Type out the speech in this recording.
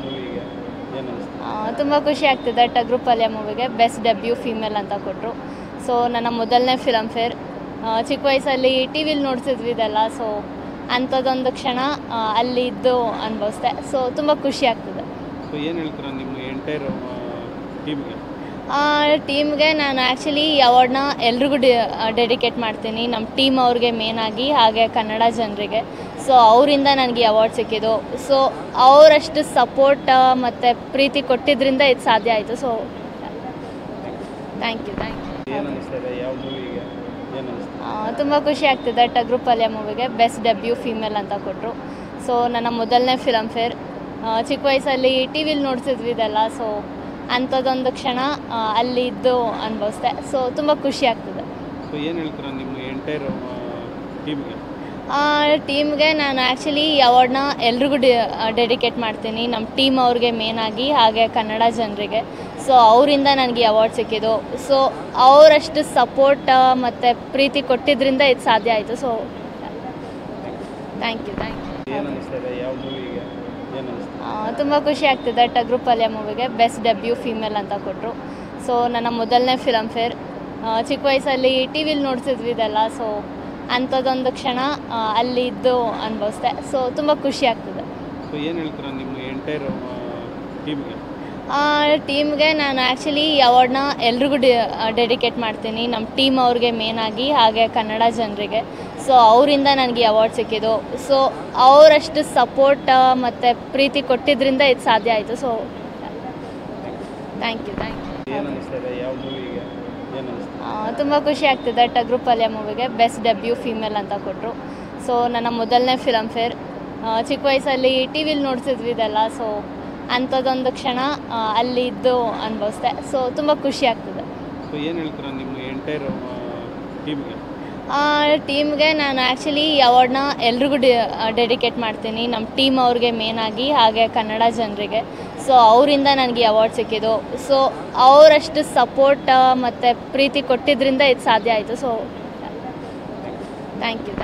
ಮೂವಿಗೆ ಏನು ಅನಿಸ್ತು? ತುಂಬ ಖುಷಿ ಆಗ್ತಿದೆ. ಟಗ್ರು ಪಲ್ಯ ಮೂವಿಗೆ ಬೆಸ್ಟ್ ಡೆಬ್ಯೂ ಫೀಮೇಲ್ ಅಂತ ಕೊಟ್ಟರು. ಸೊ ನನ್ನ ಮೊದಲನೇ ಫಿಲಮ್ ಫೇರ್. ಚಿಕ್ಕ ವಯಸ್ಸಲ್ಲಿ ಟಿ ವಿಲಿ ನೋಡ್ತಿದ್ವಿ ಇದೆಲ್ಲ. ಸೊ ಅಂಥದ್ದೊಂದು ಕ್ಷಣ ಅಲ್ಲಿ ಇದ್ದು ಅನುಭವಿಸ್ದೆ. ಸೊ ತುಂಬ ಖುಷಿ ಆಗ್ತಿದೆ. ಸೊ ಏನು ಹೇಳ್ತೀರಾ ನಿಮ್ಮ ಎಂಟೈರ್ ಟೀಮ್ಗೆ? ಟೀಮ್ಗೆ ನಾನು ಆ್ಯಕ್ಚುಲಿ ಈ ಅವಾರ್ಡ್ನ ಎಲ್ರಿಗೂ ಡೆಡಿಕೇಟ್ ಮಾಡ್ತೀನಿ. ನಮ್ಮ ಟೀಮ್ ಅವ್ರಿಗೆ ಮೇನಾಗಿ, ಹಾಗೆ ಕನ್ನಡ ಜನರಿಗೆ. ಸೊ ಅವರಿಂದ ನನಗೆ ಈ ಅವಾರ್ಡ್ ಸಿಕ್ಕಿದ್ದು. ಸೊ ಅವರಷ್ಟು ಸಪೋರ್ಟ್ ಮತ್ತು ಪ್ರೀತಿ ಕೊಟ್ಟಿದ್ದರಿಂದ ಇದು ಸಾಧ್ಯ ಆಯಿತು. So thank you. ಏನು ಅನಿಸ್ತಾ ಇದೆ? ಯಾವ ಮೂವಿಗೆ ಏನು ಅನಿಸ್ತು? ತುಂಬ ಖುಷಿ ಆಗ್ತಿದೆ. ಟಗ್ರು ಪಲ್ಯ ಮೂವಿಗೆ ಬೆಸ್ಟ್ ಡೆಬ್ಯೂ ಫೀಮೇಲ್ ಅಂತ ಕೊಟ್ಟರು. ಸೊ ನನ್ನ ಮೊದಲನೇ ಫಿಲಮ್ ಫೇರ್. ಚಿಕ್ಕ ವಯಸ್ಸಲ್ಲಿ ಟಿ ವಿಲಿ ನೋಡ್ತಿದ್ವಿ ಇದೆಲ್ಲ. ಸೊ ಅಂಥದ್ದೊಂದು ಕ್ಷಣ ಅಲ್ಲಿ ಇದ್ದು ಅನುಭವಿಸ್ದೆ. ಸೊ ತುಂಬ ಖುಷಿ ಆಗ್ತಿದೆ. ಸೊ ಏನು ಹೇಳ್ತೀರಾ ನಿಮ್ಮ ಎಂಟೈರ್ ಟೀಮ್ಗೆ? ಟೀಮ್ಗೆ ನಾನು ಆ್ಯಕ್ಚುಲಿ ಈ ಅವಾರ್ಡ್ನ ಎಲ್ರಿಗೂ ಡೆಡಿಕೇಟ್ ಮಾಡ್ತೀನಿ. ನಮ್ಮ ಟೀಮ್ ಅವ್ರಿಗೆ ಮೇನಾಗಿ, ಹಾಗೆ ಕನ್ನಡ ಜನರಿಗೆ. ಸೊ ಅವರಿಂದ ನನಗೆ ಈ ಅವಾರ್ಡ್ ಸಿಕ್ಕಿದ್ದು. ಸೊ ಅವರಷ್ಟು ಸಪೋರ್ಟ್ ಮತ್ತು ಪ್ರೀತಿ ಕೊಟ್ಟಿದ್ದರಿಂದ ಇದು ಸಾಧ್ಯ ಆಯಿತು. So thank you. ಏನು ಅನಿಸ್ತಾ ಇದೆ? ಯಾವ ಮೂವಿಗೆ ಏನು ಅನಿಸ್ತು? ತುಂಬ ಖುಷಿ ಆಗ್ತಿದೆ. ಟಗ್ರು ಪಲ್ಯ ಮೂವಿಗೆ ಬೆಸ್ಟ್ ಡೆಬ್ಯೂ ಫೀಮೇಲ್ ಅಂತ ಕೊಟ್ಟರು. ಸೊ ನನ್ನ ಮೊದಲನೇ ಫಿಲಮ್ ಫೇರ್. ಚಿಕ್ಕ ವಯಸ್ಸಲ್ಲಿ ಟಿ ವಿಲಿ ನೋಡ್ತಿದ್ವಿ ಇದೆಲ್ಲ. ಸೊ ಅಂಥದ್ದೊಂದು ಕ್ಷಣ ಅಲ್ಲಿ ಇದ್ದು ಅನುಭವಿಸ್ದೆ. ಸೊ ತುಂಬ ಖುಷಿ ಆಗ್ತಿದೆ. ಸೊ ಏನು ಹೇಳ್ತೀರಾ ನಿಮ್ಮ ಎಂಟೈರ್ ಟೀಮ್ಗೆ? ಟೀಮ್ಗೆ ನಾನು ಆ್ಯಕ್ಚುಲಿ ಈ ಅವಾರ್ಡ್ನ ಎಲ್ರಿಗೂ ಡೆಡಿಕೇಟ್ ಮಾಡ್ತೀನಿ. ನಮ್ಮ ಟೀಮ್ ಅವ್ರಿಗೆ ಮೇನಾಗಿ, ಹಾಗೆ ಕನ್ನಡ ಜನರಿಗೆ. ಸೊ ಅವರಿಂದ ನನಗೆ ಈ ಅವಾರ್ಡ್ ಸಿಕ್ಕಿದ್ದು. ಸೊ ಅವರಷ್ಟು ಸಪೋರ್ಟ್ ಮತ್ತು ಪ್ರೀತಿ ಕೊಟ್ಟಿದ್ದರಿಂದ ಇದು ಸಾಧ್ಯ ಆಯಿತು. So thank you. ಏನು ಅನಿಸ್ತಾ ಇದೆ? ಯಾವ ಮೂವಿಗೆ ಏನು ಅನಿಸ್ತು? ತುಂಬ ಖುಷಿ ಆಗ್ತಿದೆ. ಟಗ್ರು ಪಲ್ಯ ಮೂವಿಗೆ ಬೆಸ್ಟ್ ಡೆಬ್ಯೂ ಫೀಮೇಲ್ ಅಂತ ಕೊಟ್ಟರು. ಸೊ ನನ್ನ ಮೊದಲನೇ ಫಿಲಮ್ ಫೇರ್. ಚಿಕ್ಕ ವಯಸ್ಸಲ್ಲಿ ಟಿ ವಿಲಿ ನೋಡ್ತಿದ್ವಿ ಇದೆಲ್ಲ. ಸೊ ಅಂಥದ್ದೊಂದು ಕ್ಷಣ ಅಲ್ಲಿ ಇದ್ದು ಅನುಭವಿಸ್ದೆ. ಸೊ ತುಂಬ ಖುಷಿ ಆಗ್ತಿದೆ. ಸೊ ಏನು ಹೇಳ್ತೀರಾ ನಿಮ್ಮ ಎಂಟೈರ್ ಟೀಮ್ಗೆ? ಟೀಮ್ಗೆ ನಾನು ಆ್ಯಕ್ಚುಲಿ ಈ ಅವಾರ್ಡ್ನ ಎಲ್ರಿಗೂ ಡೆಡಿಕೇಟ್ ಮಾಡ್ತೀನಿ. ನಮ್ಮ ಟೀಮ್ ಅವ್ರಿಗೆ ಮೇನಾಗಿ, ಹಾಗೆ ಕನ್ನಡ ಜನರಿಗೆ. ಸೊ ಅವರಿಂದ ನನಗೆ ಈ ಅವಾರ್ಡ್ ಸಿಕ್ಕಿದ್ದು. ಸೊ ಅವರಷ್ಟು ಸಪೋರ್ಟ್ ಮತ್ತು ಪ್ರೀತಿ ಕೊಟ್ಟಿದ್ದರಿಂದ ಇದು ಸಾಧ್ಯ ಆಯಿತು. So thank you.